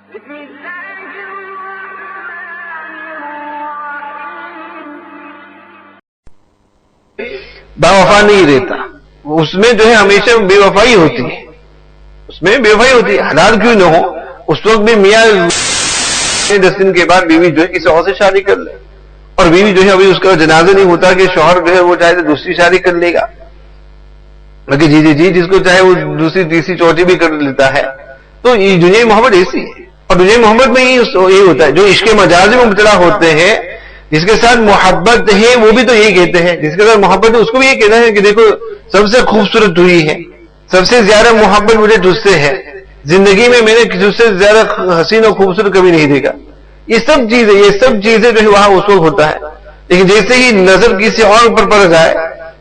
باوفا نہیں رہتا، اس میں جو ہے ہمیشہ بے وفائی ہوتی ہے، اس میں بے وفائی ہوتی ہے، حلال کیوں نہ ہو اس وقت بھی میاں 10 دن کے بعد بیوی جو ہے کسی اور سے شادی کر لے، اور بیوی جو ہے ابھی اس کا جنازہ نہیں ہوتا کہ شوہر جو ہے وہ چاہے تو دوسری شادی کر لے گا، بلکہ جی جس کو چاہے وہ دوسری تیسری چوتھی بھی کر لیتا ہے. تو یہ دنیا محبت ایسی ہے، اور دنیا محبت میں یہ ہوتا ہے جو عشق مجازی میں مبتلا ہوتے ہیں، جس کے ساتھ محبت ہے وہ بھی تو یہی کہتے ہیں، جس کے ساتھ محبت ہے اس کو بھی یہ کہنا ہے کہ دیکھو سب سے خوبصورت ہوئی ہے، سب سے زیادہ محبت مجھے تجھ سے ہے، زندگی میں نے تجھ سے زیادہ حسین اور خوبصورت کبھی نہیں دیکھا. یہ سب چیزیں جو ہے وہاں اس وقت ہوتا ہے. لیکن جیسے ہی نظر کسی اور پر پڑ جائے،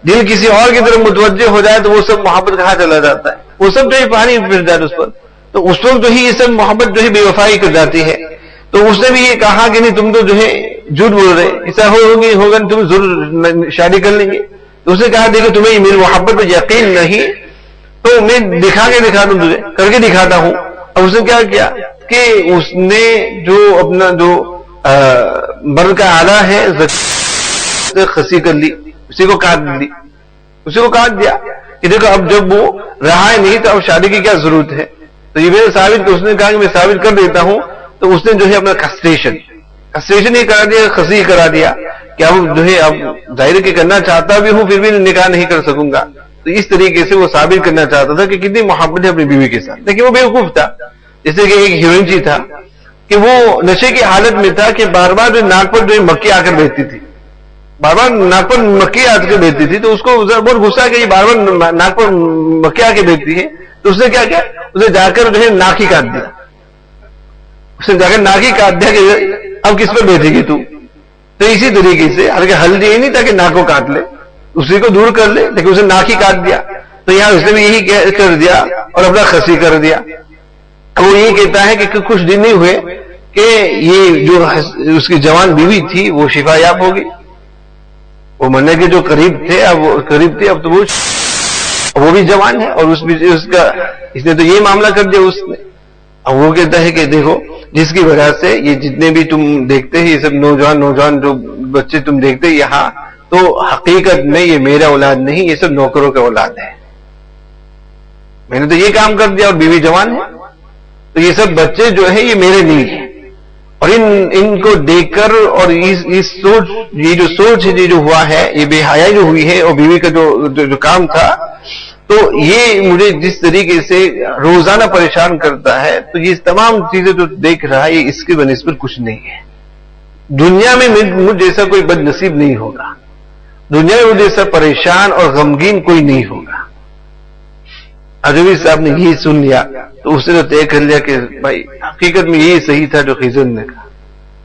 دل کسی اور کی طرف متوجہ ہو جائے، تو وہ سب محبت کہاں چلا جاتا ہے، وہ سب جو ہے پانی پھر جاتا ہے اس پر. تو اس وقت جو ہے یہ سب محبت جو ہے بے وفائی کر جاتی ہے. تو اس نے بھی یہ کہا کہ نہیں تم تو جو ہے جھوٹ بول رہے، ایسا ہوگا تم ضرور شادی کر لیں گے. تو اس نے کہا دیکھو تمہیں میری محبت پر یقین نہیں تو میں دکھا کے دکھاتا ہوں، تجھے کر کے دکھاتا ہوں. اب اس نے کیا کیا کہ اس نے جو اپنا جو مرد کا آلہ ہے خسی کر لی، اسی کو کاٹ دیا کہ دیکھو اب جب وہ رہا ہے نہیں تو اب شادی کی کیا ضرورت ہے. تو یہ میرے ثابت، اس نے کہا کہ میں ثابت کر دیتا ہوں. تو اس نے جو ہے اپنا کسٹریشن ہی کرا دیا، خسی کرا دیا کہ اب جو ہے اب ظاہر کہ کرنا چاہتا بھی ہوں پھر بھی نکاح نہیں کر سکوں گا. تو اس طریقے سے وہ ثابت کرنا چاہتا تھا کہ کتنی محبت ہے اپنی بیوی کے ساتھ. لیکن وہ بیوقوف تھا، جیسے کہ ایک ہیروئن جی تھا کہ وہ نشے کی حالت میں تھا کہ بار بار جو ناک پر جو مکھی آ کر بیٹھتی تھی، بار بار ناک پر مکھی آ کر بیٹھتی تھی. تو اس کو بہت غصہ کہ یہ بار بار ناک پر مکھی آ کے بیٹھتی ہے. تو اس نے کیا کیا، اسے جا کر جو ہے ناک ہی کاٹ دیا، کہ اب کس پر بیٹھے گی تو. تو اسی طریقے سے حالانکہ حل یہ نہیں تھا کہ ناک کو کاٹ لے، اسی کو دور کر لے، لیکن اسے ناک ہی کاٹ دیا. تو یہاں اس نے بھی یہی کر دیا اور اپنا خسی کر دیا. وہ یہ کہتا ہے کہ کچھ دن نہیں ہوئے کہ یہ جو اس کی جوان بیوی تھی وہ شفا یاب ہوگی، وہ مرنے کے جو قریب تھے اب تو وہ بھی جوان ہے، اور اس نے تو یہ معاملہ کر دیا اس نے. اب وہ کہتا ہے کہ دیکھو جس کی وجہ سے یہ جتنے بھی تم دیکھتے ہیں یہ سب نوجوان جو بچے تم دیکھتے ہیں یہاں، تو حقیقت میں یہ میرا اولاد نہیں، یہ سب نوکروں کا اولاد ہے. میں نے تو یہ کام کر دیا اور بیوی جوان ہے، تو یہ سب بچے جو ہیں یہ میرے نہیں ہیں. اور ان کو دیکھ کر اور اس سوچ، یہ جو سوچ یہ جو ہوا ہے، یہ بے حیائی جو ہوئی ہے، اور بیوی کا جو کام تھا، تو یہ مجھے جس طریقے سے روزانہ پریشان کرتا ہے. تو یہ تمام چیزیں جو دیکھ رہا ہے یہ اس کی بنسبت کچھ نہیں ہے. دنیا میں مجھ جیسا کوئی بد نصیب نہیں ہوگا، دنیا میں مجھ جیسا پریشان اور غمگین کوئی نہیں ہوگا. عجوبی صاحب نے یہی سن لیا تو اس نے تو طے کر لیا کہ بھائی حقیقت میں یہی صحیح تھا جو خضر نے کہا.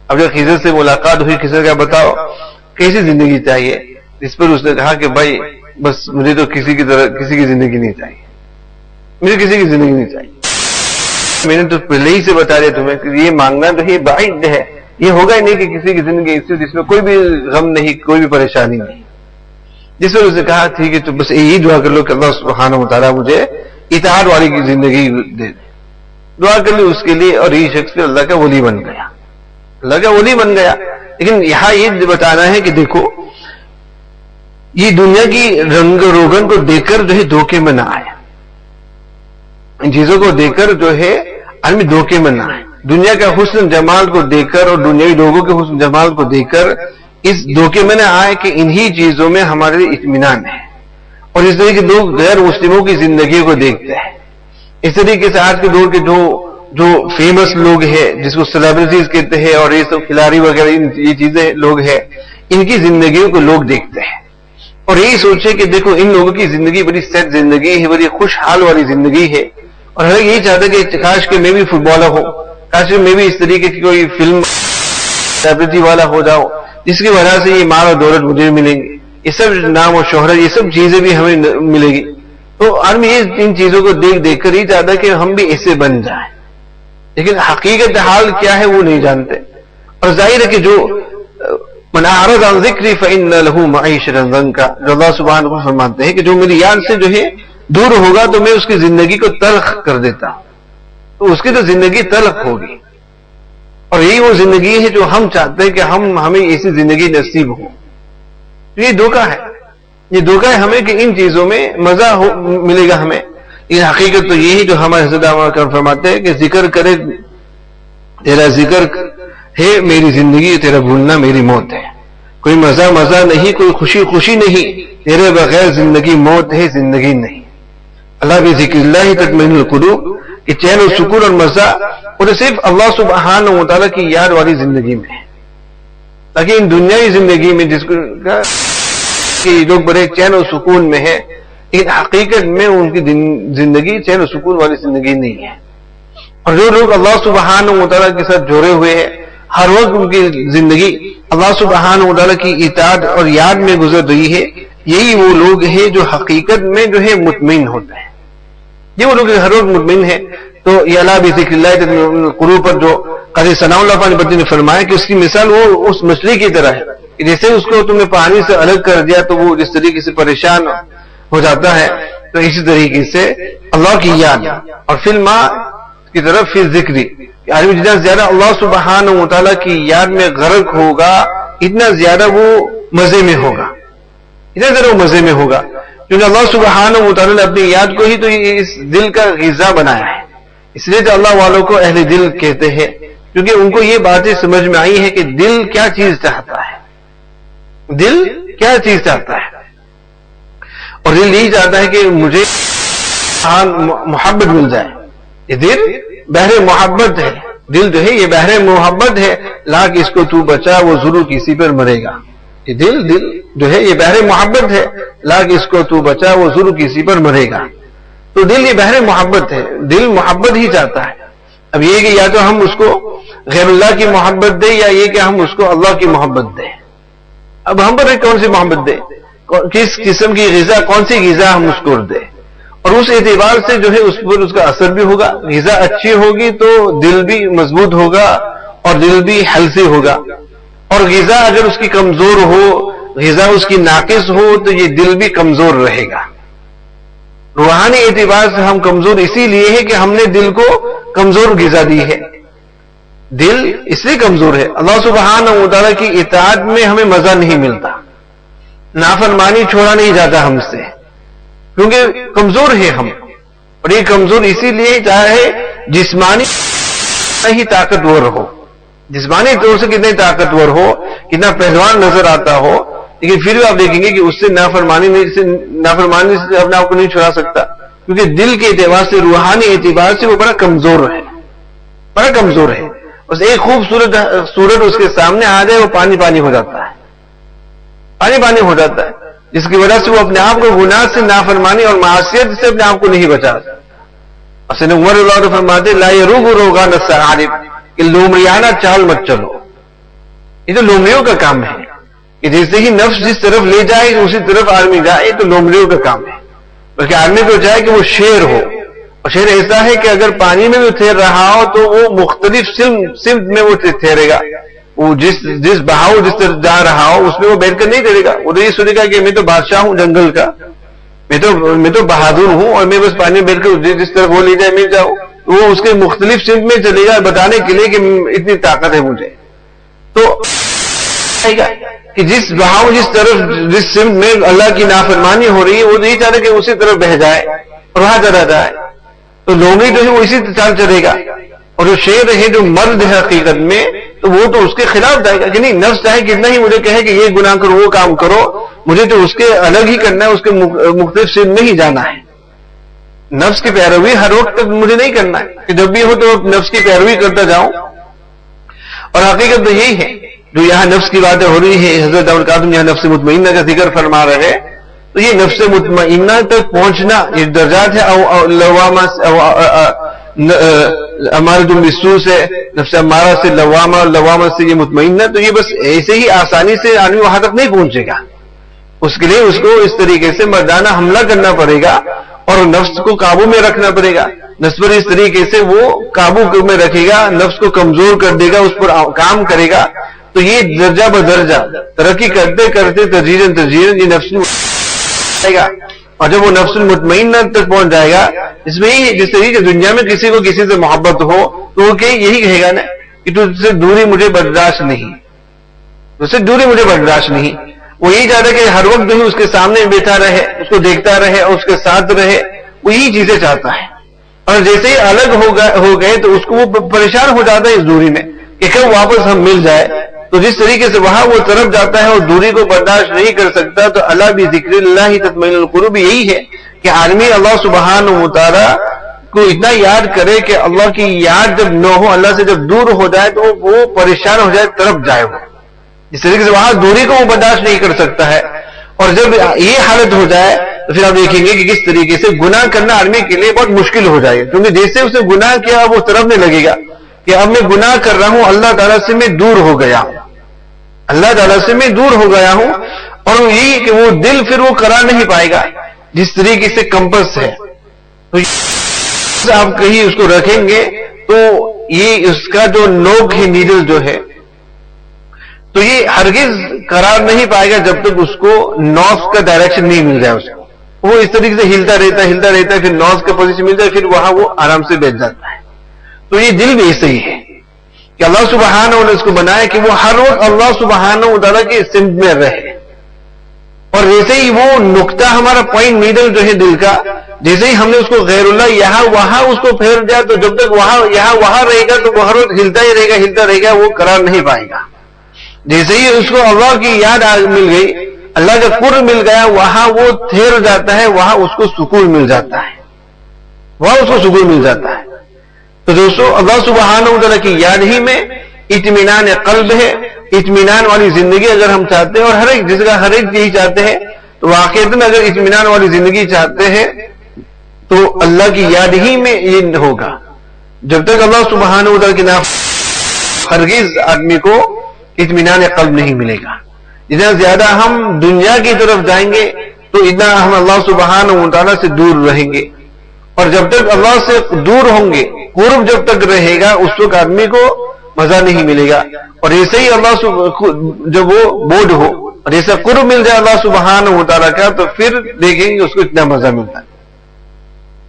اب جب خضر سے ملاقات ہوئی، خضر کا بتاؤ کیسی زندگی چاہیے، اس پر اس نے کہا کہ بھائی بس مجھے تو کسی کی زندگی نہیں چاہیے، مجھے کسی کی زندگی نہیں چاہیے. میں نے تو پہلے ہی سے بتا دیا تمہیں کہ یہ مانگنا جو ہے بعید ہے، یہ ہوگا ہی نہیں کہ کسی کی زندگی جس میں کوئی بھی غم نہیں، کوئی بھی پریشانی نہیں. جس پر اس نے کہا ٹھیک ہے تو بس یہی دعا کر لو کہ اللہ سبحانہ و تعالیٰ مجھے اطاعت والی کی زندگی دے دے. دعا کر لی اس کے لیے، اور یہ شخص پھر اللہ کا ولی بن گیا، اللہ کا ولی بن گیا. لیکن یہاں یہ بتانا ہے کہ دیکھو یہ دنیا کی رنگ روگن کو دیکھ کر جو ہے دھوکے میں نہ آئے، ان چیزوں کو دیکھ کر جو ہے آدمی دھوکے میں نہ آئے. دنیا کا حسن جمال کو دیکھ کر اور دنیاوی لوگوں کے حسن جمال کو دیکھ کر اس دھوکے میں نہ آئے کہ انہی چیزوں میں ہمارے لیے اطمینان ہے. اور اس طریقے لوگ غیر مسلموں کی زندگی کو دیکھتے ہیں. اس طریقے سے آج کے دور کے جو فیمس لوگ ہیں جس کو سیلیبریٹیز کہتے ہیں، اور یہ سب کھلاڑی وغیرہ یہ چیزیں لوگ ہیں، ان کی زندگیوں کو لوگ دیکھتے ہیں اور یہی سوچے کہ دیکھو ان لوگوں کی زندگی بڑی سیٹ زندگی ہے، بڑی خوشحال والی زندگی ہے. اور ہر یہی چاہتا ہے کہ کاش کہ میں بھی فٹ بالر ہوں، کاش کہ میں بھی اس طریقے کی کوئی فلم سیلیبریٹی والا ہو جاؤں جس کی وجہ سے یہ مال اور دولت مجھے ملیں گے، یہ سب نام و شہرت، یہ سب چیزیں بھی ہمیں ملے گی. تو آدمی ان چیزوں کو دیکھ کر ہی چاہتا ہے کہ ہم بھی ایسے بن جائیں. لیکن حقیقت حال کیا ہے وہ نہیں جانتے. اور ظاہر ہے کہ جو من اعرض عن ذکری فإن له معیشۃ ضنکا، جو اللہ سبحانہ و تعالیٰ فرماتے ہیں کہ جو میری یاد سے جو ہے دور ہوگا تو میں اس کی زندگی کو تلخ کر دیتا ہوں، تو اس کی تو زندگی تلخ ہوگی. وہ زندگی ہے جو ہم چاہتے ہیں کہ ہمیں ایسی زندگی نصیب ہو. یہ دھوکہ ہے، یہ دھوکہ ہے ہمیں کہ ان چیزوں میں مزہ ملے گا ہمیں. یہ حقیقت تو یہی جو ہمارے حضرت فرماتے ہیں کہ ذکر کرے تیرا ذکر ہے میری زندگی، تیرا بھولنا میری موت ہے. کوئی مزہ نہیں، کوئی خوشی نہیں، تیرے بغیر زندگی موت ہے، زندگی نہیں. اللہ بھی ذکر اللہ تطمئن القلوب، کہ چین و سکون اور مزہ وہ تو صرف اللہ سبحانہ و تعالیٰ کی یاد والی زندگی میں ہے. تاکہ ان دنیاوی زندگی میں جس کو کہ لوگ بڑے چین و سکون میں ہیں، لیکن حقیقت میں ان کی زندگی چین و سکون والی زندگی نہیں ہے. اور جو لوگ اللہ سبحانہ و تعالیٰ کے ساتھ جڑے ہوئے ہیں، ہر وقت ان کی زندگی اللہ سبحانہ و تعالیٰ کی اطاعت اور یاد میں گزر رہی ہے، یہی وہ لوگ ہیں جو حقیقت میں جو ہے مطمئن ہوتے ہیں. یہ وہ لوگ ہر وقت مطمئن ہیں. تو یہ اللہ بذکر اللہ تطمئن القلوب پر جو قاضی ثناء اللہ پانی نے فرمایا کہ اس کی مثال وہ اس مچھلی کی طرح ہے کہ جیسے اس کو تم نے پانی سے الگ کر دیا تو وہ جس طریقے سے پریشان ہو جاتا ہے، تو اسی طریقے سے اللہ کی یاد اور فی الماء کی طرف فی ذکری، آدمی جتنا زیادہ اللہ سبحانہ و تعالیٰ کی یاد میں غرق ہوگا اتنا زیادہ وہ مزے میں ہوگا، اتنا زیادہ وہ مزے میں ہوگا. کیونکہ اللہ سبحانہ و تعالیٰ نے اپنی یاد کو ہی تو اس دل کا غذا بنایا ہے. اس لیے تو اللہ والوں کو اہل دل کہتے ہیں، کیونکہ ان کو یہ باتیں سمجھ میں آئی ہے کہ دل کیا چیز چاہتا ہے، دل کیا چیز چاہتا ہے. اور دل یہی چاہتا ہے کہ مجھے محبت مل جائے. یہ دل بحر محبت ہے، دل جو ہے یہ بحر محبت ہے. لاکھ اس کو تو بچا وہ ضرور کسی پر مرے گا. یہ دل جو ہے یہ بحر محبت ہے، لاکھ اس کو تو بچا وہ ضرور کسی پر مرے گا. تو دل یہ بحر محبت ہے، دل محبت ہی چاہتا ہے. اب یہ کہ یا تو ہم اس کو غیر اللہ کی محبت دیں یا یہ کہ ہم اس کو اللہ کی محبت دیں. اب ہم پر کون سی محبت دیں، کس قسم کی غذا، کون سی غذا ہم اس کو دیں. اور اس اعتبار سے جو ہے اس پر اس کا اثر بھی ہوگا. غذا اچھی ہوگی تو دل بھی مضبوط ہوگا اور دل بھی ہلسی ہوگا. اور غذا اگر اس کی کمزور ہو، غذا اس کی ناقص ہو، تو یہ دل بھی کمزور رہے گا. روحانی اعتبار سے ہم کمزور اسی لیے ہے کہ ہم نے دل کو کمزور غذا دی ہے. دل اس لیے کمزور ہے، اللہ سبحانہ و تعالیٰ کی اطاعت میں ہمیں مزہ نہیں ملتا، نافرمانی چھوڑا نہیں جاتا ہم سے، کیونکہ کمزور ہے ہم. اور یہ کمزور اسی لیے چاہے جسمانی ہی طاقتور ہو، جسمانی طور سے کتنے طاقتور ہو، کتنا پہلوان نظر آتا ہو، لیکن پھر بھی آپ دیکھیں گے کہ اس سے نافرمانی سے اپنے آپ کو نہیں چھڑا سکتا، کیونکہ دل کے اعتبار سے، روحانی اعتبار سے وہ بڑا کمزور ہے، بڑا کمزور ہے. بس ایک خوبصورت صورت اس کے سامنے آ جائے وہ پانی پانی ہو جاتا ہے، پانی پانی ہو جاتا ہے، جس کی وجہ سے وہ اپنے آپ کو گناہ سے، نافرمانی اور معصیت سے اپنے آپ کو نہیں بچا. حسن عمر اللہ عنہ فرماتے لا یروغ روغان الثعالب، کہ لومڑیانہ چال مت چلو. یہ تو لومڑیوں کا کام ہے کہ جیسے ہی نفس جس طرف لے جائے اسی طرف آدمی جائے، تو لومڑیوں کا کام ہے. بلکہ آدمی کو چاہے کہ وہ شیر ہو، اور شیر ایسا ہے کہ اگر پانی میں بھی تیر رہا ہو تو وہ مختلف سمت میں وہ تیرے گا. وہ جس بہاؤ جس طرف جا رہا ہو اس میں وہ بیٹھ کر نہیں تیرے گا. وہ تو یہ سنے گا کہ میں تو بادشاہ ہوں جنگل کا، میں تو بہادر ہوں اور میں بس پانی میں بیٹھ کر جس طرف وہ لے جائے میں جاؤں. وہ اس کے مختلف سمت میں چلے گا بتانے کے لیے کہ اتنی طاقت ہے مجھے. تو کہ جس بہاؤ جس سمت میں اللہ کی نافرمانی ہو رہی ہے وہ نہیں چاہتے کہ اسی طرف بہ جائے اور وہاں چلا جائے. تو لومڑی جو ہے وہ اسی چال چلے گا. اور جو شیر ہے جو مرد ہے حقیقت میں، تو وہ تو اس کے خلاف جائے گا کہ نہیں، نفس چاہے کتنا ہی مجھے کہے کہ یہ گناہ کرو وہ کام کرو، مجھے تو اس کے الگ ہی کرنا ہے، اس کے مختلف سمت میں ہی جانا ہے. نفس کی پیروی ہر وقت تک مجھے نہیں کرنا ہے کہ جب بھی ہو تو نفس کی پیروی کرتا جاؤں. اور حقیقت تو یہی ہے جو یہاں نفس کی باتیں ہو رہی ہے. حضرت ابوالقاسم یہاں نفس مطمئنہ کا ذکر فرما رہے ہیں. تو یہ نفس مطمئنہ تک پہنچنا یہ درجات ہے. لوامہ امارۃ بالسوء سے، نفس امارہ سے لوامہ سے یہ مطمئنہ. تو یہ بس ایسے ہی آسانی سے آدمی وہاں تک نہیں پہنچے گا. اس کے لیے اس کو اس طریقے سے مردانہ حملہ کرنا پڑے گا اور نفس کو قابو میں رکھنا پڑے گا. نفس پر اس طریقے سے وہ قابو میں رکھے گا، نفس کو کمزور کر دے گا، اس پر کام کرے گا. تو یہ درجہ بدرجہ ترقی کرتے کرتے تدریجاً یہ نفس جائے گا. اور جب وہ نفس المطمئنہ تک پہنچ جائے گا، اس میں ہی جس طریقے دنیا میں کسی کو کسی سے محبت ہو تو وہ یہی کہے گا نا کہ کہ تجھ سے دوری مجھے برداشت نہیں، تجھ سے دوری مجھے برداشت نہیں. وہ یہی چاہتا ہے کہ ہر وقت جو ہے اس کے سامنے بیٹھا رہے، اس کو دیکھتا رہے اور اس کے ساتھ رہے، وہ یہی چیزیں چاہتا ہے. اور جیسے ہی الگ ہو گئے تو اس کو وہ پریشان ہو جاتا ہے اس دوری میں کہ کب واپس ہم مل جائے. تو جس طریقے سے وہاں وہ طرف جاتا ہے اور دوری کو برداشت نہیں کر سکتا، تو اللہ بذکر اللہ تطمئن القلوب یہی ہے کہ آدمی اللہ سبحانہ و تعالی کو اتنا یاد کرے کہ اللہ کی یاد جب نہ ہو، اللہ سے جب دور ہو جائے تو وہ پریشان ہو جائے، طرف جائے. وہ اس طریقے سے وہاں دوری کو وہ برداشت نہیں کر سکتا ہے. اور جب یہ حالت ہو جائے تو پھر آپ دیکھیں گے کہ کس طریقے سے گناہ کرنا آدمی کے لیے بہت مشکل ہو جائے گا، کیونکہ جیسے اسے گناہ کیا وہ طرف نہیں لگے گا کہ اب میں گناہ کر رہا ہوں، اللہ تعالیٰ سے میں دور ہو گیا ہوں، اللہ تعالیٰ سے میں دور ہو گیا ہوں. اور یہی کہ وہ دل پھر وہ قرار نہیں پائے گا جس طریقے سے کمپس ہے. تو آپ کہیں اس کو رکھیں گے تو یہ اس کا جو نوک ہے، نیڈل جو ہے، تو یہ ہرگز قرار نہیں پائے گا جب تک اس کو نوز کا ڈائریکشن نہیں مل جائے. اس کو وہ اس طریقے سے ہلتا رہتا ہے، پھر نوز کا پوزیشن مل جائے، پھر وہاں وہ آرام سے بیٹھ جاتا ہے. تو یہ دل بھی ایسے ہی ہے کہ اللہ سبحانہ نے اس کو بنایا کہ وہ ہر وقت اللہ سبحانہ و تعالیٰ کی سمت میں رہے. اور ویسے ہی وہ نقطہ ہمارا پوائنٹ نیڈل جو ہے دل کا، جیسے ہی ہم نے اس کو غیر اللہ یہاں وہاں اس کو پھیر دیا، تو جب تک وہاں رہے گا تو وہ ہر وقت ہلتا ہی رہے گا، وہ قرار نہیں پائے گا. جیسے ہی اس کو اللہ کی یاد مل گئی، اللہ کا قرب مل گیا، وہاں وہ ٹھہر جاتا ہے، وہاں اس کو سکون مل جاتا ہے، وہاں اس کو سکون مل جاتا ہے. تو دوستو اللہ سبحانہ و تعالیٰ کی یاد ہی میں اطمینان قلب ہے. اطمینان والی زندگی اگر ہم چاہتے ہیں، اور ہر ایک جس کا ہر ایک یہی چاہتے ہیں، تو واقعتاً اگر اطمینان والی زندگی چاہتے ہیں تو اللہ کی یاد ہی میں یہ ہوگا. جب تک اللہ سبحانہ و تعالیٰ کی ہرگز آدمی کو اطمینان قلب نہیں ملے گا. جتنا زیادہ ہم دنیا کی طرف جائیں گے تو اتنا ہم اللہ سبحانہ و تعالیٰ سے دور رہیں گے. اور جب تک اللہ سے دور ہوں گے، قرب جب تک رہے گا، اس وقت آدمی کو مزہ نہیں ملے گا. اور ایسے ہی اللہ جب وہ بورڈ ہو اور ایسا قرب مل جائے اللہ سبحانہ و تعالیٰ کا، تو پھر دیکھیں گے اس کو اتنا مزہ ملتا ہے.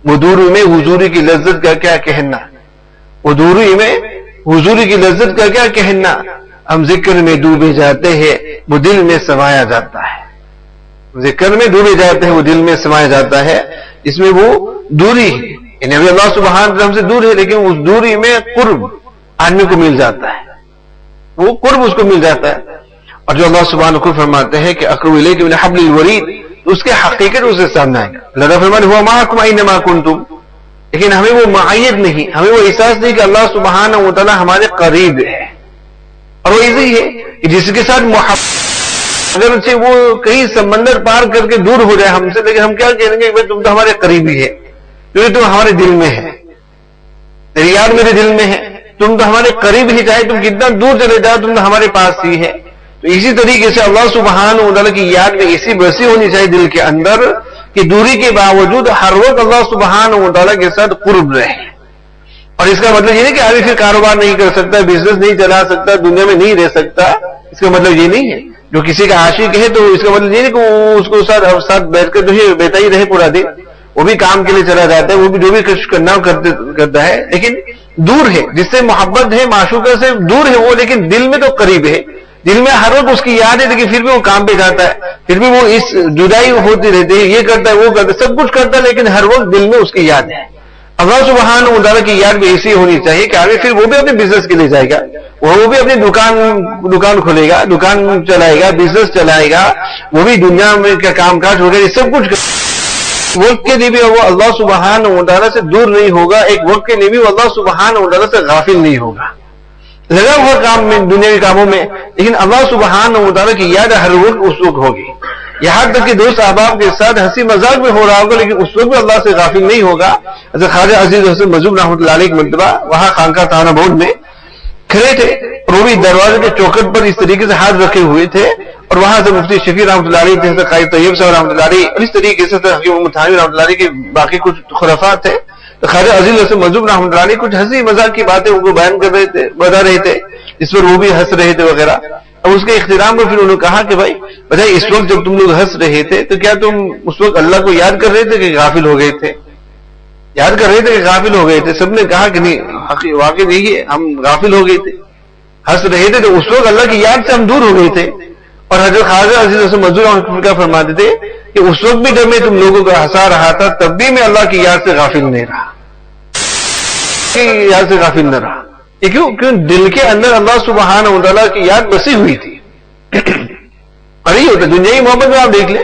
حضوری میں حضوری کی لذت کا کیا کہنا، حضوری میں حضوری کی لذت کا کیا کہنا. ہم ذکر میں ڈوبے جاتے ہیں، وہ دل میں سمایا جاتا ہے. ذکر میں ڈوبے جاتے ہیں، وہ دل میں سمایا جاتا ہے. اس میں وہ دوری ہے، یعنی ابھی اللہ سبحانہ ہم سے دور ہے، لیکن اس دوری میں قرب آدمی کو مل جاتا ہے، وہ قرب اس کو مل جاتا ہے. اور جو اللہ سبحانہ کو فرماتے ہیں کہ اقرب الیک من حبل الورید، اس کے حقیقت اس سے سامنے آئے گا. اللہ فرماتے ہوا معکم اینما کنتم، لیکن ہمیں وہ معیت نہیں، ہمیں وہ احساس نہیں کہ اللہ سبحانہ و تعالیٰ ہمارے قریب ہے. اور وہ ایسے ہی ہے کہ جس کے ساتھ محبت، اگر وہ کہیں سمندر پار کر کے دور ہو جائے ہم سے، لیکن ہم کیا کہیں گے کہ تم تو ہمارے قریبی ہے، کیونکہ تم ہمارے دل میں ہے، تیری یاد میرے دل میں ہے، تم تو ہمارے قریب ہی، چاہے تم کتنا دور چلے جاؤ تم تو ہمارے پاس ہی ہے. تو اسی طریقے سے اللہ سبحانہ و تعالیٰ کی یاد میں ایسی بسی ہونی چاہیے دل کے اندر کہ دوری کے باوجود ہر وقت اللہ سبحانہ و تعالیٰ کے ساتھ قرب رہے. اور اس کا مطلب یہ نہیں کہ آدمی پھر کاروبار نہیں کر سکتا، بزنس نہیں چلا سکتا، دنیا میں نہیں رہ سکتا. اس کا مطلب یہ نہیں ہے. جو کسی کا عاشق ہے تو اس کا مطلب یہ نہیں کہ وہ اس کو ساتھ بیٹھ کر جو ہے بیٹھا ہی رہے پورا دن. وہ بھی کام کے لیے چلا جاتا ہے، وہ بھی جو بھی کچھ کرنا کرتا ہے، لیکن دور ہے. جس سے محبت ہے، معشوقہ سے دور ہے وہ، لیکن دل میں تو قریب ہے. دل میں ہر وقت اس کی یاد ہے، لیکن پھر بھی وہ کام پہ جاتا ہے، پھر بھی وہ اس جدائی ہوتی رہتی ہے، یہ کرتا ہے وہ کرتا ہے، سب کچھ کرتا ہے، لیکن ہر وقت دل میں اس کی یاد ہے. اللہ سبحانہ و تعالیٰ کی یاد بھی ایسی ہونی چاہیے کہ آگے پھر وہ بھی اپنے بزنس کے لیے جائے گا، وہ بھی اپنی دکان کھولے گا، دکان چلائے گا، بزنس چلائے گا، وہ بھی دنیا میں کا کام کاج وغیرہ سب کچھ وقت کے لیے بھی وہ اللہ سبحانہ و تعالیٰ سے دور نہیں ہوگا. ایک وقت کے لیے بھی وہ اللہ سبحانہ و تعالیٰ سے غافل نہیں ہوگا، لگا ہوا کام میں، دنیا کے کاموں میں، لیکن اللہ سبحانہ و تعالیٰ کی یاد ہر وقت اس وقت ہوگی. یہاں تک کہ دوست احباب کے ساتھ ہنسی مذاق میں ہو رہا ہوگا، لیکن اس وقت بھی اللہ سے غافل نہیں ہوگا. حضرت خواجہ عزیز حسن مظہوب رحمۃ اللہ علیہ کی مرتبہ وہاں خانقاہ تانہ بورڈ میں کھڑے تھے، اور وہ بھی دروازے کے چوکٹ پر اس طریقے سے ہاتھ رکھے ہوئے تھے، اور وہاں سے مفتی شفیع رحمۃ اللہ علیہ تھے، قاری طیب صاحب رحمۃ اللہ علیہ، اور اس طریقے سے حکیم محمد تھانوی رحمۃ اللہ علیہ کے باقی کچھ خلفاء تھے. تو خواجہ عزیز حسن مظہوب رحمۃ اللہ علیہ کچھ ہنسی مذاق کی باتیں ان کو بیان کر رہے تھے، بتا رہے تھے، اس پر وہ بھی ہنس رہے تھے وغیرہ. اب اس کے اختتام میں پھر انہوں نے کہا کہ بھائی بتائیے، اس وقت جب تم لوگ ہنس رہے تھے تو کیا تم اس وقت اللہ کو یاد کر رہے تھے کہ غافل ہو گئے تھے؟ یاد کر رہے تھے کہ غافل ہو گئے تھے؟ سب نے کہا کہ نہیں، واقعی یہی ہے، ہم غافل ہو گئے تھے. ہنس رہے تھے تو اس وقت اللہ کی یاد سے ہم دور ہو گئے تھے. اور حضرت خواجہ عزیز حسن منظور کا فرماتے تھے کہ اس وقت بھی جب میں تم لوگوں کو ہنسا رہا تھا تب بھی میں اللہ کی یاد سے غافل نہیں رہا, یاد سے غافل نہ رہا. یہ کیوں دل کے اندر اللہ سبحانہ و تعالیٰ کی یاد بسی ہوئی تھی. اور یہ ہوتا ہے دنیائی محبت میں, آپ دیکھ لیں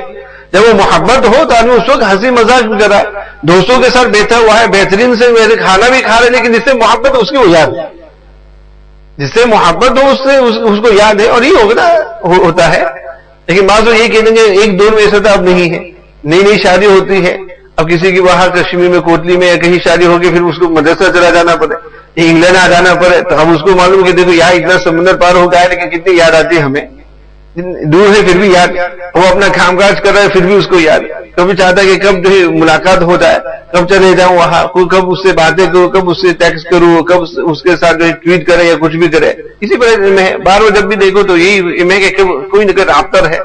جب وہ محبت ہو تو آدمی اس وقت ہنسی مذاق بھی کر رہا ہے, دوستوں کے ساتھ بیٹھا ہوا ہے, بہترین سے کھانا بھی کھا رہے, لیکن جس سے محبت ہے اس کی وہ یاد ہے, جس سے محبت ہو اس کو یاد ہے. اور یہ ہوتا ہے. لیکن بعض لوگ یہ کہہ دیں گے ایک دور میں ایسا تھا, اب نہیں ہے, نئی شادی ہوتی ہے, اب کسی کی وہاں کشمیر میں کوٹلی میں یا کہیں شادی ہو کے پھر اس کو مدرسہ چلا جانا پڑے, انگلینڈ آ جانا پڑے, تو اب اس کو معلوم کہ دیکھو یہاں اتنا سمندر پار ہو گیا ہے لیکن کتنی یاد آتی ہے ہمیں, دور ہے پھر بھی یاد, وہ اپنا کام کاج کر رہا ہے پھر بھی اس کو یاد, کبھی چاہتا ہے کہ کب جو ہے ملاقات ہو جائے, کب چلے جاؤں وہاں, کب اس سے باتیں کروں, کب اس سے ٹیکسٹ کروں, کب اس کے ساتھ جو ہے ٹویٹ کرے یا کچھ بھی کرے. اسی پر میں بار بار جب بھی دیکھو تو یہی میں کہ کوئی نہ کوئی رابطہ ہے.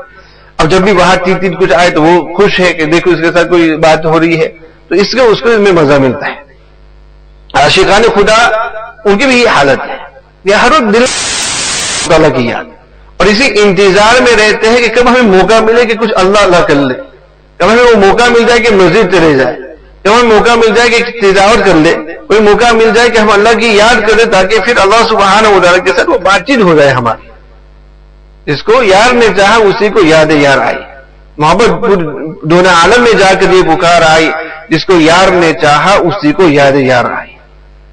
اب جب بھی وہاں تیت کچھ آئے تو وہ خوش ہے کہ دیکھو اس کے ساتھ کوئی بات ہو رہی ہے, تو اس کو میں مزہ ملتا ہے. عاشقان خدا ان کی بھی یہ حالت ہے, یہ ہر وقت دل اللہ کی یاد, اور اسی انتظار میں رہتے ہیں کہ کب ہمیں موقع ملے کہ کچھ اللہ کر لے, کب ہمیں وہ موقع مل جائے کہ مسجد چلے جائے, کب ہمیں موقع مل جائے کہ تلاوت کر لے, کوئی موقع مل جائے کہ ہم اللہ کی یاد کریں تاکہ پھر اللہ سبحانہ و تعالیٰ کے ساتھ وہ بات چیت ہو جائے ہماری. جس کو یار نے چاہا اسی کو یاد یار آئی, محبت دونوں عالم میں جا کر یہ پکار آئی, جس کو یار نے چاہا اسی کو یاد یار آئی.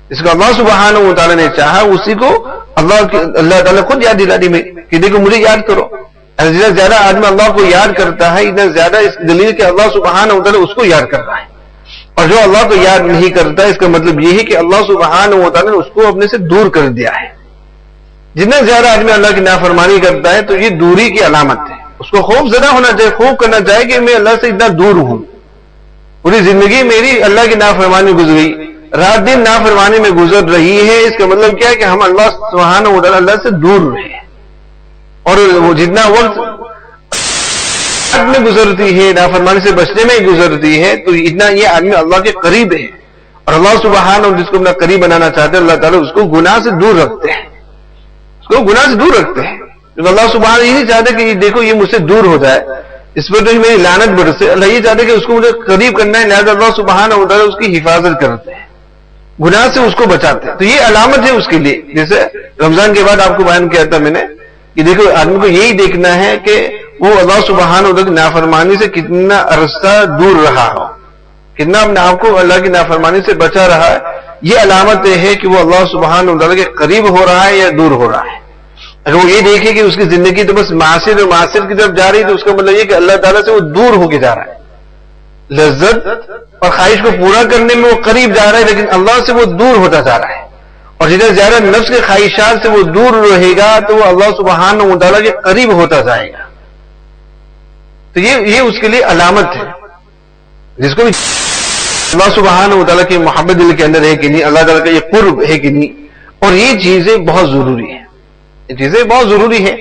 جس کو اللہ سبحانہ و تعالیٰ نے چاہا اسی کو اللہ تعالیٰ خود یاد دلا دی میں کہ دیکھو مجھے یاد کرو. جتنا زیادہ آدمی اللہ کو یاد کرتا ہے اتنا زیادہ اس دلیل کہ اللہ سبحانہ و تعالیٰ اس کو یاد کر رہا ہے, اور جو اللہ کو یاد نہیں کرتا اس کا مطلب یہ ہے کہ اللہ سبحانہ و تعالیٰ نے اس کو اپنے سے دور کر دیا ہے. جتنا زیادہ آدمی اللہ کی نافرمانی کرتا ہے تو یہ دوری کی علامت ہے. اس کو خوف زدہ ہونا چاہیے, خوف کرنا چاہیے کہ میں اللہ سے اتنا دور ہوں, پوری زندگی میری اللہ کی نافرمانی گزری, رات دن نافرمانی میں گزر رہی ہے. اس کا مطلب کیا ہے کہ ہم اللہ سبحانہ و تعالیٰ اللہ سے دور رہے, اور وہ جتنا وقت میں گزرتی ہے نافرمانی سے بچنے میں گزرتی ہے تو اتنا یہ آدمی اللہ کے قریب ہے. اور اللہ سبحانہ و جس کو اپنا قریب بنانا چاہتے ہیں اللہ تعالیٰ اس کو گناہ سے دور رکھتے ہیں, اس کو گناہ سے دور رکھتے ہیں. اللہ سبحانہ یہ نہیں چاہتے کہ دیکھو یہ مجھ سے دور ہو جائے, اس پر تو میری لعنت برسے. اللہ یہ چاہتے کہ اس کو مجھے قریب کرنا ہے, لہذا اللہ سبحانہ و تعالیٰ اس کی حفاظت کرتے ہیں, گناہ سے اس کو بچاتے ہیں. تو یہ علامت ہے اس کے لیے. جیسے رمضان کے بعد آپ کو بیان کیا تھا میں نے کہ دیکھو آدمی کو یہی دیکھنا ہے کہ وہ اللہ سبحانہ و تعالیٰ کی نافرمانی سے کتنا عرصہ دور رہا ہو, کتنا اپنے آپ کو اللہ کی نافرمانی سے بچا رہا ہے. یہ علامت ہے کہ وہ اللہ سبحانہ و تعالیٰ کے قریب ہو رہا ہے یا دور ہو رہا ہے. اگر وہ یہ دیکھے کہ اس کی زندگی تو بس معاصر اور معاصر کی طرف جا رہی تو اس کا مطلب یہ کہ اللہ تعالیٰ سے وہ دور ہو کے جا رہا ہے. لذت اور خواہش کو پورا کرنے میں وہ قریب جا رہا ہے لیکن اللہ سے وہ دور ہوتا جا رہا ہے. اور جتنا زیادہ نفس کے خواہشات سے وہ دور رہے گا تو وہ اللہ سبحانہ و تعالیٰ کے قریب ہوتا جائے گا. تو یہ اس کے لیے علامت ہے. جس کو بھی اللہ سبحانہ و تعالیٰ کی محبت دل کے اندر ہے کہ نہیں, اللہ تعالیٰ کا یہ قرب ہے کہ نہیں, اور یہ چیزیں بہت ضروری ہیں, یہ چیزیں بہت ضروری ہیں.